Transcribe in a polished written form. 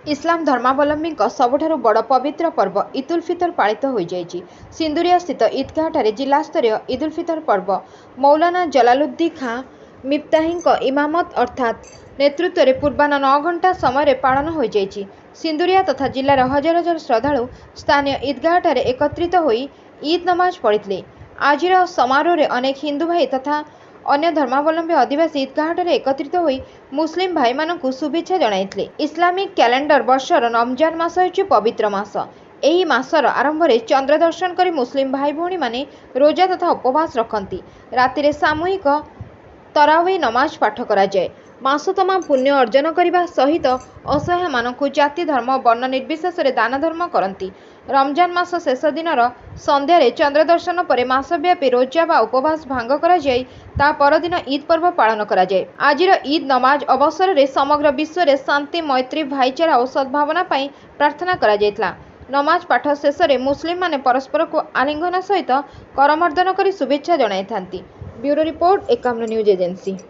इस्लाम धर्मावलम्बी सबुठारु बड़ पवित्र पर्व ईद उल फितर पालित हो जाइछि। सिंदुरिया स्थित ईदगाहଠାରେ जिला स्तरीय ईद उल फितर पर्व मौलाना जलालुद्दीन खां मिफ्ताही इमामत अर्थात नेतृत्व में पूर्वाह्न 9 घंटा समय पालन हो जाइछि। सिंदुरिया तथा जिलार हजार हजार श्रद्धालु स्थानीय ईदगाहଠାରେ एकत्रित होई ईद नमाज पढ़िथिले। आजिर समारोह रे अनेक हिंदू भाई तथा अन्य धर्मावलम्बी आदिवासी ईदगाहଠାରେ एकत्रित होई मुस्लिम भाई मानकु शुभेच्छा जणाइथिले। इस्लामिक कैलेंडर वर्षर रमजान मास हेउछि पवित्र मास। एही मासर आरंभ में चंद्र दर्शन करी मुस्लिम भाई भौणी माने रोजा तथा उपवास रखती। रातिरे सामूहिक तरावी नमाज पाठ करा जाए। मास तमाम पुण्य अर्जन करने सहित असहाय मानकु जाति धर्म वर्ण निर्विशेष दान धर्म करती। रमजान मास शेष दिन संध्यारे चंद्र दर्शन पर मासव्यापी रोजा बा उपवास भांग करा जाए। ता परदिन ईद पर्व पालन करा जाए। आजिर ईद नमाज अवसर में समग्र विश्व में शांति मैत्री भाईचारा और सद्भावना पाई प्रार्थना करा जायतिला। नमाज पाठ शेष में मुस्लिम माने परस्पर को आलिंगन सहित करमर्दन कर शुभेच्छा जणाई थांती। Bureau report 51 news agency.